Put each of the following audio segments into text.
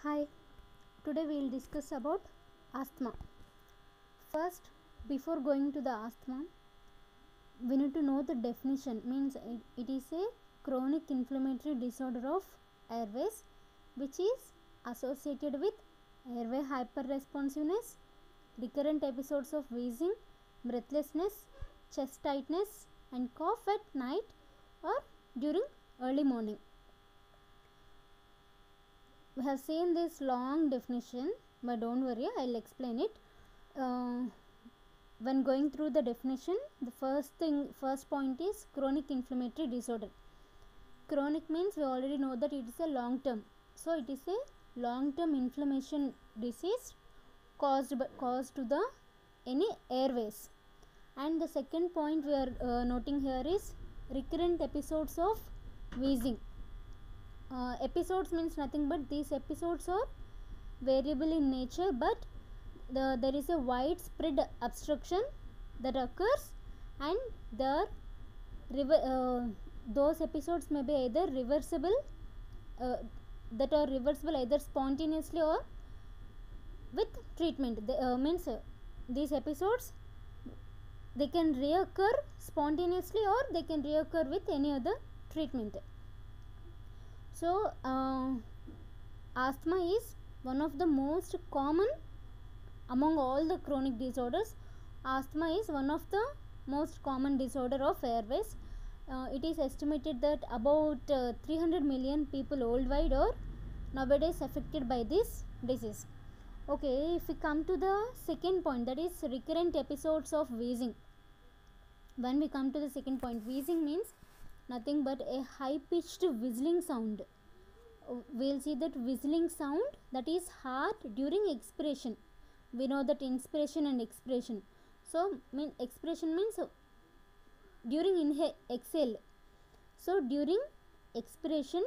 Hi, today we will discuss about asthma. First, before going to the asthma, we need to know the definition. Means it is a chronic inflammatory disorder of airways which is associated with airway hyperresponsiveness, recurrent episodes of wheezing, breathlessness, chest tightness and cough at night or during early morning. We have seen this long definition, but don't worry, I'll explain it. When going through the definition, the first point is chronic inflammatory disorder. Chronic means we already know that it is a long term, so it is a long term inflammation disease caused to the any airways. And the second point we are noting here is recurrent episodes of wheezing. Episodes means nothing but these episodes are variable in nature, but there is a widespread obstruction that occurs, and those episodes may be either reversible, that are reversible either spontaneously or with treatment. These episodes, they can reoccur spontaneously or they can reoccur with any other treatment. So asthma is one of the most common among all the chronic disorders. Asthma is one of the most common disorder of airways. It is estimated that about 300 million people worldwide are nowadays affected by this disease. Okay, if we come to the second point, that is recurrent episodes of wheezing. When we come to the second point, wheezing means nothing but a high pitched whistling sound. We'll see that whistling sound that is heard during expiration. We know that inspiration and expiration. So expiration means during exhale. So during expiration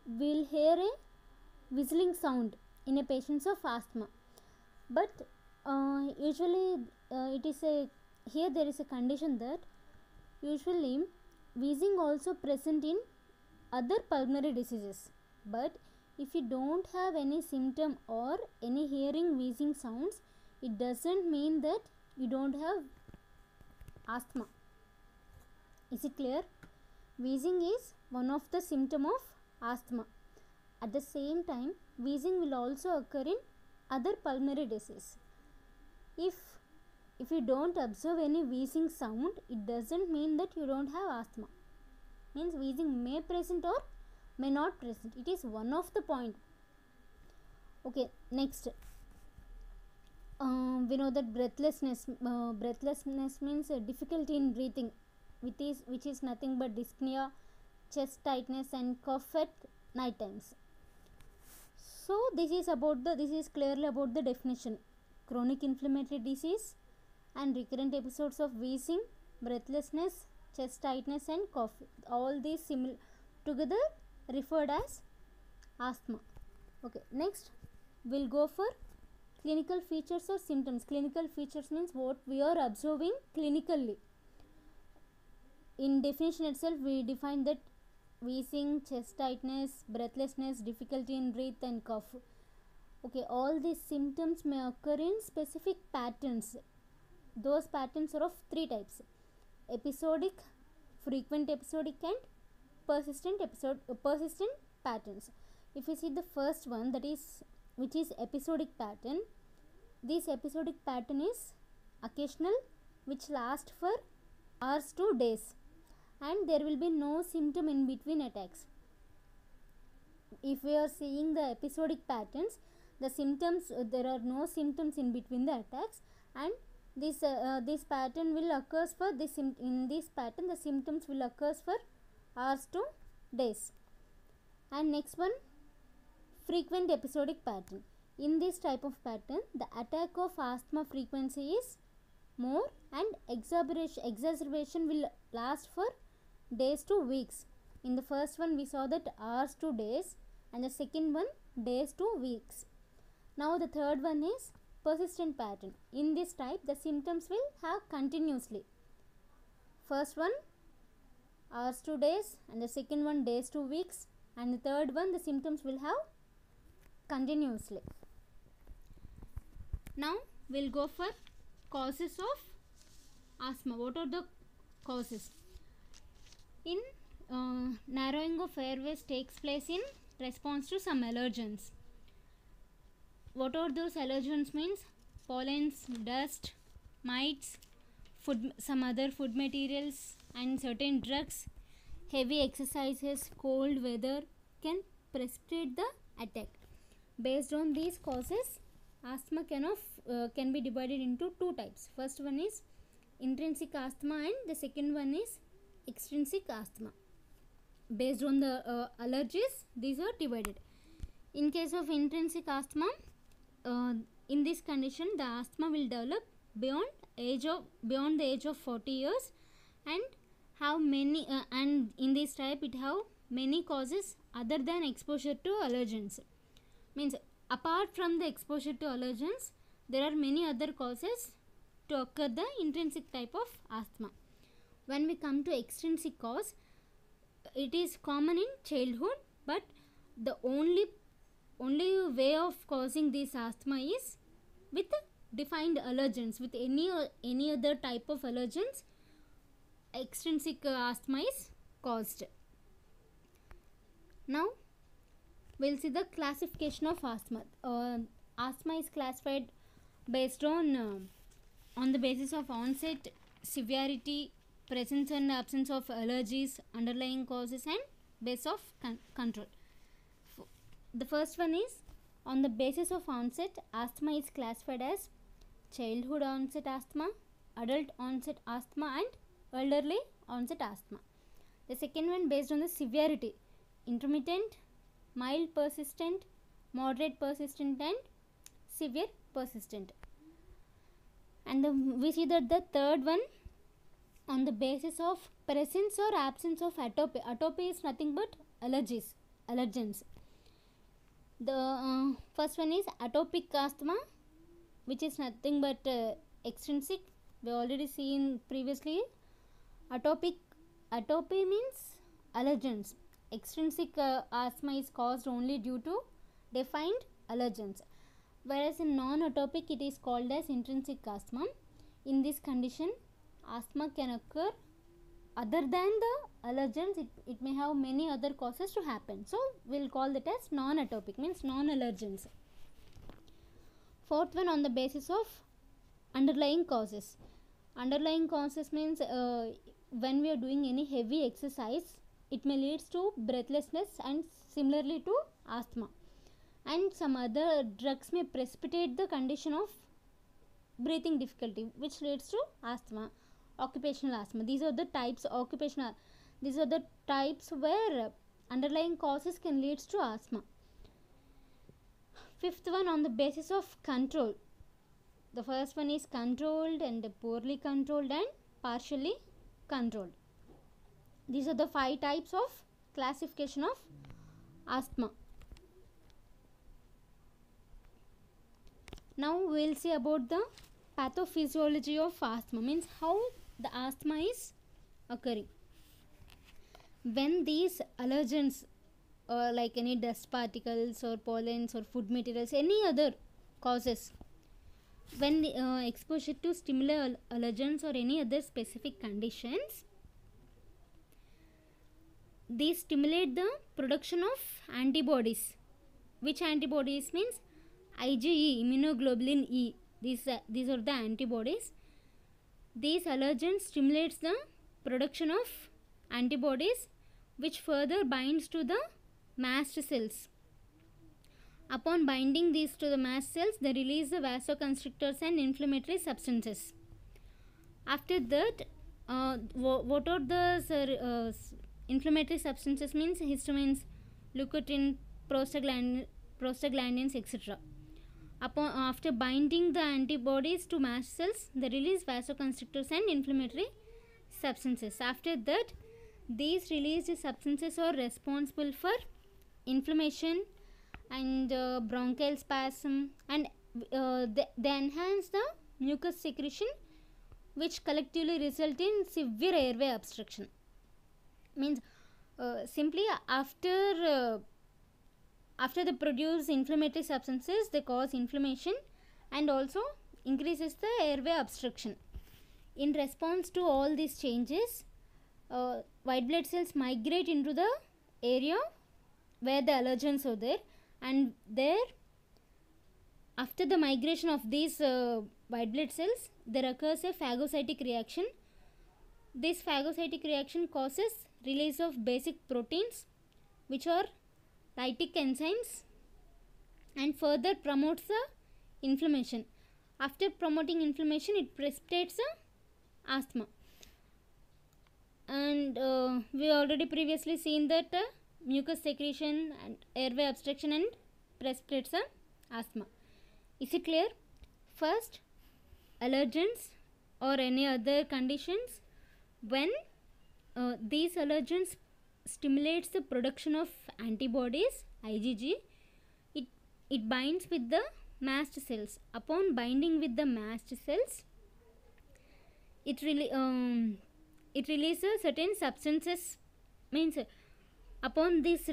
we'll hear a whistling sound in a patients of asthma. But usually it is a here there is a condition that usually wheezing also present in other pulmonary diseases. But if you don't have any symptom or any hearing wheezing sounds, it doesn't mean that you don't have asthma. Is it clear? Wheezing is one of the symptom of asthma. At the same time, wheezing will also occur in other pulmonary disease. If you don't observe any wheezing sound, it doesn't mean that you don't have asthma. Means wheezing may present or may not present. It is one of the point. Okay, next, we know that breathlessness means difficulty in breathing, which is nothing but dyspnea, chest tightness and cough at night times. So this is clearly about the definition. Chronic inflammatory disease and recurrent episodes of wheezing, breathlessness, chest tightness and cough, all these together referred as asthma. Okay, next we'll go for clinical features or symptoms. Clinical features means what we are observing clinically. In definition itself we define that wheezing, chest tightness, breathlessness, difficulty in breath and cough. Okay, all these symptoms may occur in specific patterns. Those patterns are of three types: episodic, frequent episodic and persistent patterns. If you see the first one, that is which is episodic pattern, this episodic pattern is occasional, which lasts for hours to days, and there will be no symptom in between attacks. If we are seeing the episodic patterns, the symptoms, there are no symptoms in between the attacks, and this pattern will occur for this in this pattern the symptoms will occur for hours to days. And next one, frequent episodic pattern. In this type of pattern, the attack of asthma frequency is more and exacerbation will last for days to weeks. In the first one we saw that hours to days, and the second one days to weeks. Now the third one is persistent pattern. In this type the symptoms will have continuously. First one hours to days, and the second one days to weeks, and the third one the symptoms will have continuously. Now we'll go for causes of asthma. What are the causes? In narrowing of airways takes place in response to some allergens. What are those allergens? Means pollens, dust, mites, food, some other food materials, and certain drugs. Heavy exercises, cold weather can precipitate the attack. Based on these causes, asthma can be divided into two types. First one is intrinsic asthma and the second one is extrinsic asthma. Based on the allergies, these are divided. In case of intrinsic asthma, in this condition the asthma will develop beyond the age of 40 years and have many and in this type it have many causes other than exposure to allergens. Means apart from the exposure to allergens, there are many other causes to occur the intrinsic type of asthma. When we come to extrinsic cause, it is common in childhood, but the only way of causing this asthma is with defined allergens. With any other type of allergens, extrinsic asthma is caused. Now we'll see the classification of asthma. Asthma is classified based on the basis of onset, severity, presence and absence of allergies, underlying causes, and base of control. The first one is on the basis of onset. Asthma is classified as childhood onset asthma, adult onset asthma, and elderly onset asthma. The second one based on the severity: intermittent, mild persistent, moderate persistent, and severe persistent. And we see that the third one on the basis of presence or absence of atopy. Atopy is nothing but allergens. The first one is atopic asthma, which is nothing but extrinsic. We already seen previously. Atopy means allergens. Extrinsic asthma is caused only due to defined allergens, whereas in non-atopic it is called as intrinsic asthma. In this condition, asthma can occur other than the allergens. It may have many other causes to happen, so we'll call that as non-atopic, means non-allergens. Fourth one on the basis of underlying causes. Underlying causes means when we are doing any heavy exercise, it may leads to breathlessness and similarly to asthma, and some other drugs may precipitate the condition of breathing difficulty, which leads to asthma. Occupational asthma, these are the types. These are the types where underlying causes can lead to asthma. Fifth one on the basis of control. The first one is controlled and poorly controlled and partially controlled. These are the 5 types of classification of asthma. Now we will see about the pathophysiology of asthma, means how the asthma is occurring. When these allergens like any dust particles or pollens or food materials, any other causes, when exposure to stimuli, allergens or any other specific conditions, these stimulate the production of antibodies. Which antibodies? Means IgE, immunoglobulin E. These are the antibodies. These allergens stimulates the production of antibodies, which further binds to the mast cells. Upon binding these to the mast cells, they release the vasoconstrictors and inflammatory substances. After that, what are the inflammatory substances? Means histamines, leukotriene, prostaglandins, etc. After binding the antibodies to mast cells, they release vasoconstrictors and inflammatory substances. After that, these released substances are responsible for inflammation and bronchial spasm, and they enhance the mucus secretion, which collectively result in severe airway obstruction. Means simply after After they produce inflammatory substances, they cause inflammation and also increases the airway obstruction. In response to all these changes, white blood cells migrate into the area where the allergens are there, and there, after the migration of these white blood cells, there occurs a phagocytic reaction. This phagocytic reaction causes release of basic proteins, which are lytic enzymes, and further promotes the inflammation. After promoting inflammation, it precipitates asthma. And we already previously seen that mucus secretion and airway obstruction and precipitates asthma. Is it clear? First, allergens or any other conditions, when these allergens stimulates the production of antibodies, IgG, it binds with the mast cells. Upon binding with the mast cells, it releases certain substances, means upon this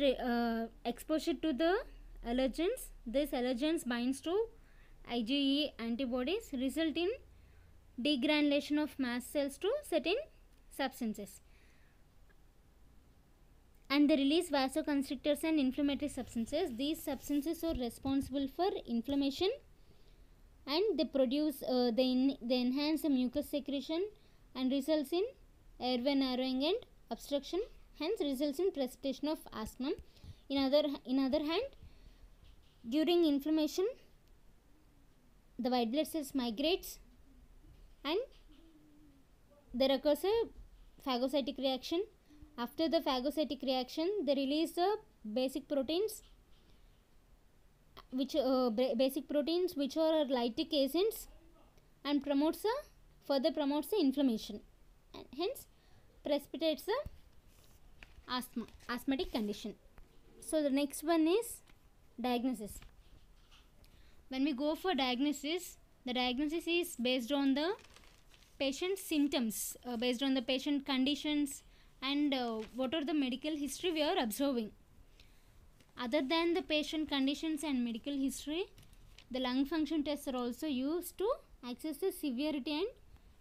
exposure to the allergens, this allergens binds to IgE antibodies, result in degranulation of mast cells to certain substances, and they release vasoconstrictors and inflammatory substances. These substances are responsible for inflammation, and they produce they enhance the mucus secretion and results in airway narrowing and obstruction, hence results in precipitation of asthma. In other hand, during inflammation, the white blood cells migrates and there occurs a phagocytic reaction. After the phagocytic reaction, they release the basic proteins, which are lytic agents, and further promotes the inflammation, and hence precipitates the asthmatic condition. So the next one is diagnosis. When we go for diagnosis, the diagnosis is based on the patient's symptoms, based on the patient conditions, and what are the medical history we are observing. Other than the patient conditions and medical history, the lung function tests are also used to assess the severity and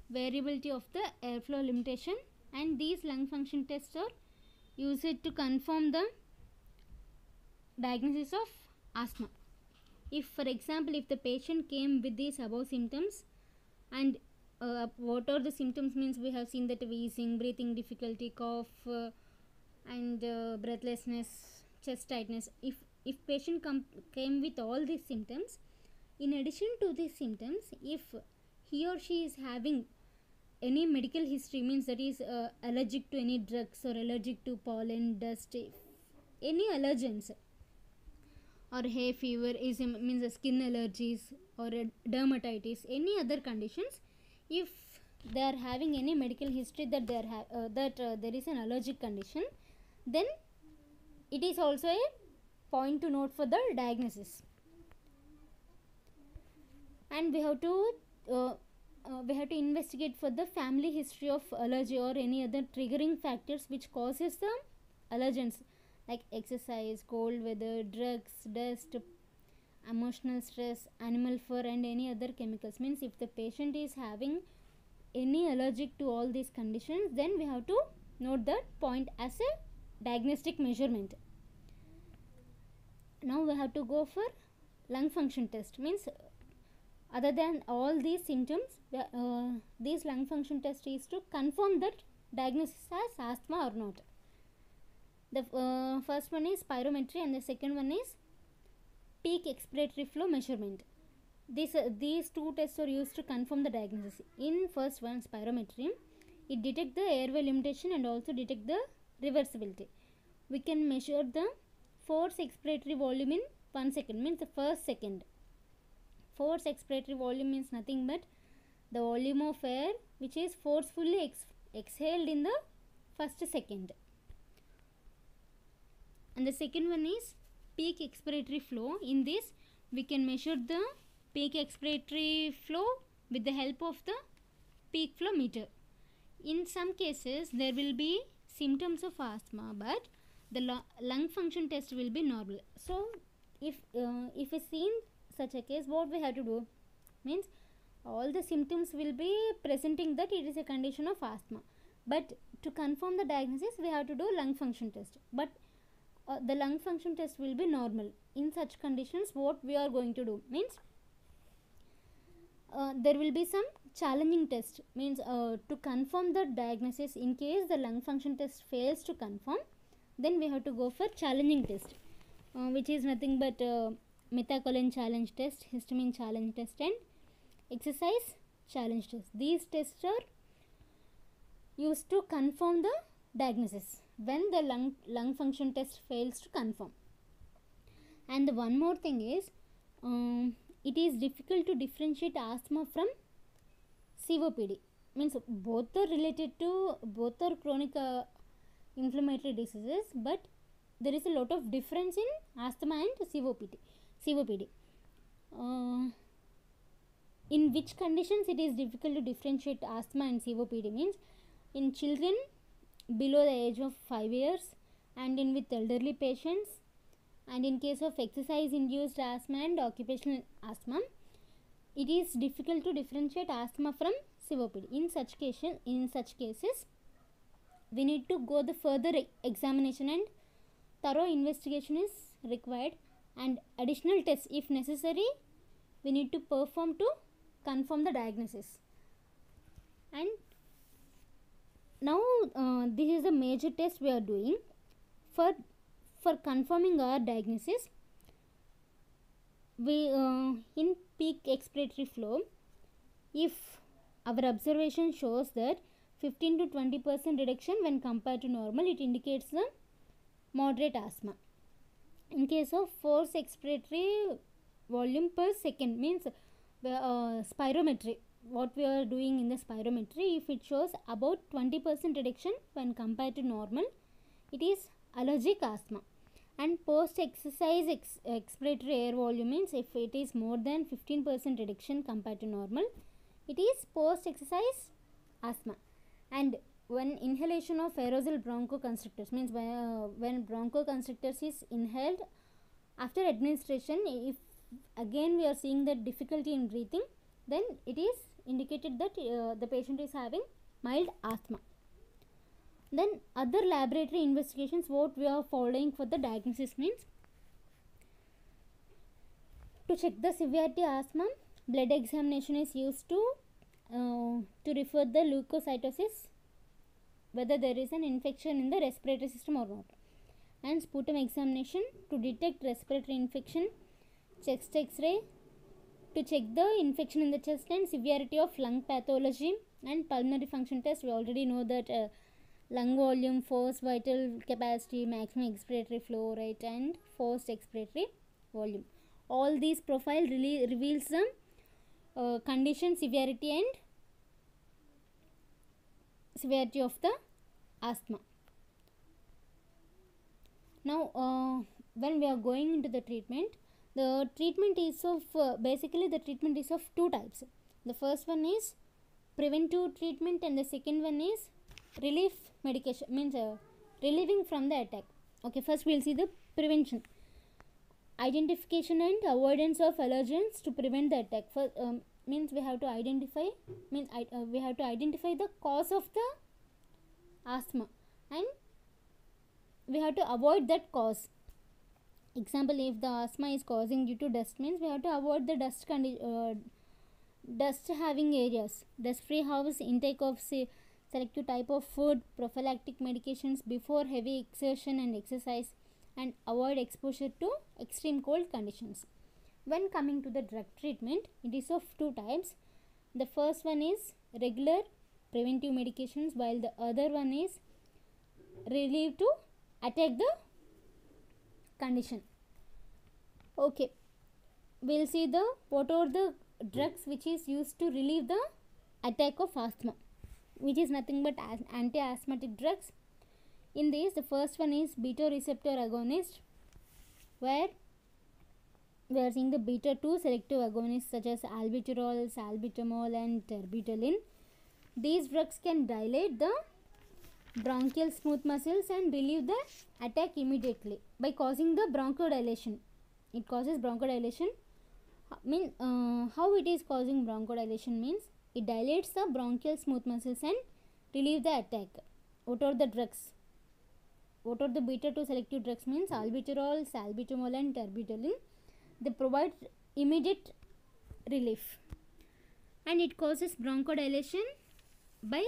variability of the airflow limitation, and these lung function tests are used to confirm the diagnosis of asthma. If, for example, if the patient came with these above symptoms, and what are the symptoms means, we have seen that wheezing, breathing difficulty, cough, and breathlessness, chest tightness. If patient came with all these symptoms, in addition to these symptoms, if he or she is having any medical history, means that is allergic to any drugs or allergic to pollen, dust, any allergens, or hay fever, means skin allergies or dermatitis, any other conditions, if they are having any medical history that there is an allergic condition, then it is also a point to note for the diagnosis. And we have to investigate for the family history of allergy or any other triggering factors which causes the allergens, like exercise, cold weather, drugs, dust, emotional stress, animal fur, and any other chemicals. Means if the patient is having any allergic to all these conditions, then we have to note that point as a diagnostic measurement. Now we have to go for lung function test. Means other than all these symptoms, this lung function test is to confirm that diagnosis as asthma or not. The first one is spirometry and the second one is peak expiratory flow measurement. These two tests are used to confirm the diagnosis. In first one, spirometry, it detects the airway limitation and also detect the reversibility. We can measure the force expiratory volume in 1 second, means the first second. Force expiratory volume means nothing but the volume of air which is forcefully exhaled in the first second. And the second one is peak expiratory flow. In this, we can measure the peak expiratory flow with the help of the peak flow meter. In some cases, there will be symptoms of asthma, but the lung function test will be normal. So, if we see in such a case, what we have to do means all the symptoms will be presenting that it is a condition of asthma, but to confirm the diagnosis we have to do lung function test, but the lung function test will be normal. In such conditions what we are going to do means there will be some challenging test, means to confirm the diagnosis. In case the lung function test fails to confirm, then we have to go for challenging test, which is nothing but methacholine challenge test, histamine challenge test, and exercise challenge test. These tests are used to confirm the diagnosis when the lung function test fails to confirm. And one more thing is, it is difficult to differentiate asthma from COPD, means both are related to, both are chronic inflammatory diseases, but there is a lot of difference in asthma and COPD. In which conditions it is difficult to differentiate asthma and COPD means in children below the age of 5 years, and in with elderly patients, and in case of exercise induced asthma and occupational asthma, it is difficult to differentiate asthma from COPD. In such cases we need to go the further examination and thorough investigation is required, and additional tests if necessary we need to perform to confirm the diagnosis. And now this is a major test we are doing for confirming our diagnosis. We in peak expiratory flow, if our observation shows that 15 to 20% reduction when compared to normal, it indicates the moderate asthma. In case of forced expiratory volume per second, means spirometry, what we are doing in the spirometry, if it shows about 20% reduction when compared to normal, it is allergic asthma. And post exercise expiratory air volume means if it is more than 15% reduction compared to normal, it is post exercise asthma. And when inhalation of aerosol bronchoconstrictors, means when bronchoconstrictors is inhaled after administration, if again we are seeing that difficulty in breathing, then it is indicated that the patient is having mild asthma. Then other laboratory investigations what we are following for the diagnosis means, to check the severity asthma, blood examination is used to refer the leukocytosis whether there is an infection in the respiratory system or not, and sputum examination to detect respiratory infection, chest x-ray to check the infection in the chest and severity of lung pathology, and pulmonary function test. We already know that lung volume, forced vital capacity, maximum expiratory flow rate, and forced expiratory volume. All these profile really reveals the condition, severity and severity of the asthma. Now when we are going into the treatment is of basically the treatment is of two types. The first one is preventive treatment and the second one is relief medication, means relieving from the attack. Okay, first we will see the prevention. Identification and avoidance of allergens to prevent the attack. For means we have to identify the cause of the asthma and we have to avoid that cause. Example, if the asthma is causing due to dust, means we have to avoid the dust having areas, dust free house, intake of selective type of food, prophylactic medications before heavy exertion and exercise, and avoid exposure to extreme cold conditions. When coming to the drug treatment, it is of two types. The first one is regular preventive medications, while the other one is relief to attack the condition. Okay, we will see what are the drugs which is used to relieve the attack of asthma, which is nothing but anti-asthmatic drugs. In this, the first one is beta receptor agonist, where we are seeing the beta 2 selective agonists such as albuterol, salbutamol and terbutaline. These drugs can dilate the bronchial smooth muscles and relieve the attack immediately by causing the bronchodilation. It causes bronchodilation. How it is causing bronchodilation means it dilates the bronchial smooth muscles and relieve the attack. What are the drugs? What are the beta 2 selective drugs means albuterol, salbutamol and terbutaline. They provide immediate relief. And it causes bronchodilation by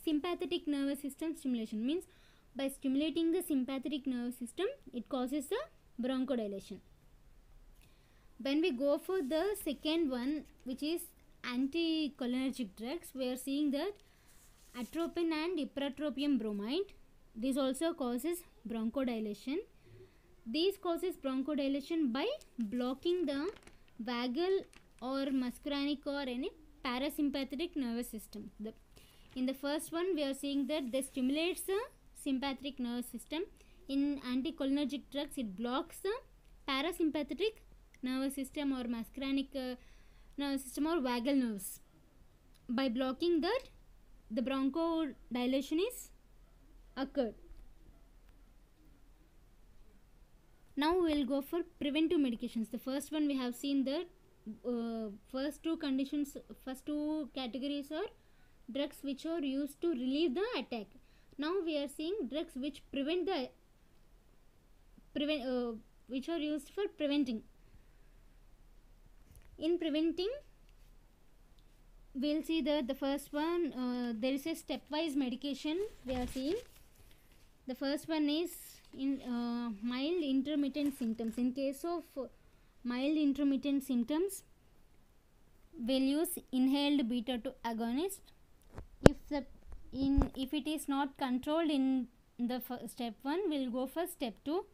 sympathetic nervous system stimulation, means by stimulating the sympathetic nervous system it causes the bronchodilation. When we go for the second one, which is anticholinergic drugs, we are seeing that atropine and ipratropium bromide, this also causes bronchodilation. These causes bronchodilation by blocking the vagal or muscarinic or any parasympathetic nervous system. In the first one we are seeing that they stimulates the sympathetic nervous system. In anticholinergic drugs it blocks the parasympathetic nervous system or muscarinic nervous system or vagal nerves. By blocking that, the bronchodilation is occurred. Now we will go for preventive medications. The first one we have seen that first two categories are drugs which are used to relieve the attack. Now we are seeing drugs which which are used for preventing. In preventing, we will see that the first one, there is a stepwise medication we are seeing. The first one is in mild intermittent symptoms. In case of mild intermittent symptoms, we will use inhaled beta 2 agonist. If it is not controlled in the step 1, we will go for step 2,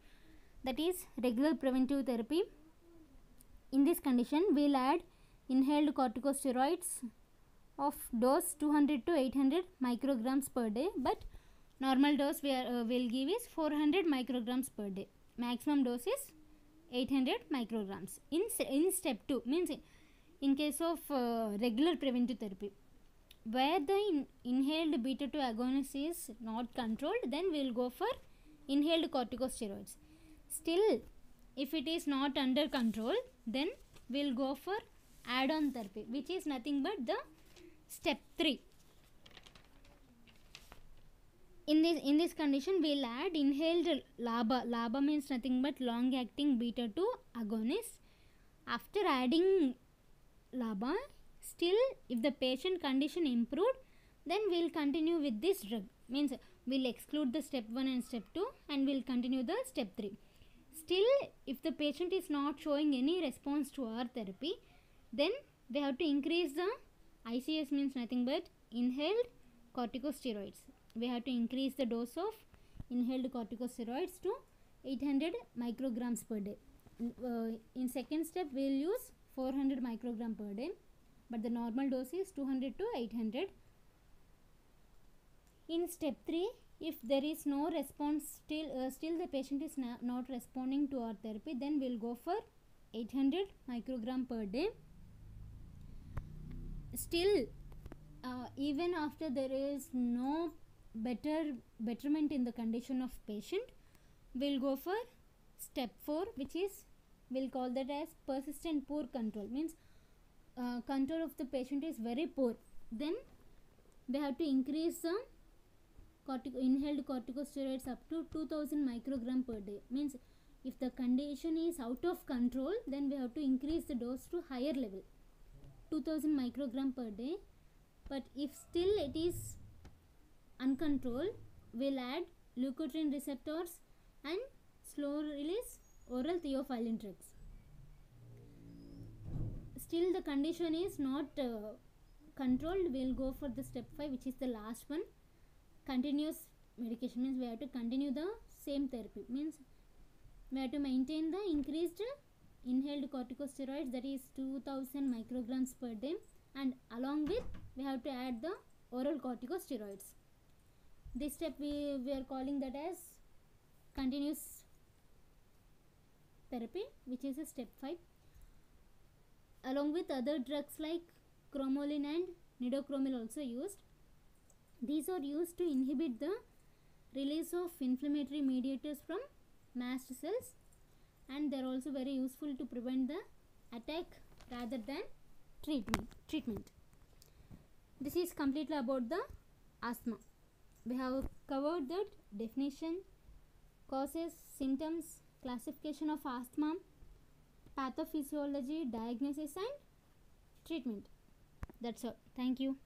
that is regular preventive therapy. In this condition, we will add inhaled corticosteroids of dose 200 to 800 micrograms per day, but normal dose we will give is 400 micrograms per day. Maximum dose is 800 micrograms. In step 2, means in case of regular preventive therapy, where the inhaled beta 2 agonist is not controlled, then we will go for inhaled corticosteroids. Still, if it is not under control, then we will go for add-on therapy, which is nothing but the step 3. In this condition, we will add inhaled LABA. LABA means nothing but long-acting beta 2 agonist. After adding LABA, still if the patient condition improved, then we will continue with this drug. Means we will exclude the step 1 and step 2 and we will continue the step 3. Still, if the patient is not showing any response to our therapy, then we have to increase the ICS, means nothing but inhaled corticosteroids. We have to increase the dose of inhaled corticosteroids to 800 micrograms per day. In second step, we will use 400 microgram per day, but the normal dose is 200 to 800. In step 3, if there is no response, still the patient is not responding to our therapy, then we will go for 800 microgram per day. Still, even after there is no betterment in the condition of patient, we will go for step 4, which is, we will call that as persistent poor control. Means control of the patient is very poor. Then we have to increase the inhaled corticosteroids up to 2000 microgram per day. Means if the condition is out of control, then we have to increase the dose to higher level, 2000 microgram per day. But if still it is uncontrolled, we will add leukotriene receptors and slow release oral theophylline drugs. Still the condition is not controlled, we will go for the step 5, which is the last one. Continuous medication, means we have to continue the same therapy. Means we have to maintain the increased inhaled corticosteroids, that is 2000 micrograms per day, and along with we have to add the oral corticosteroids. This step we are calling that as continuous therapy, which is a step 5. Along with other drugs like cromolyn and nidocromil also used. These are used to inhibit the release of inflammatory mediators from mast cells and they are also very useful to prevent the attack rather than treatment. This is completely about the asthma. We have covered that definition, causes, symptoms, classification of asthma, pathophysiology, diagnosis and treatment. That's all. Thank you.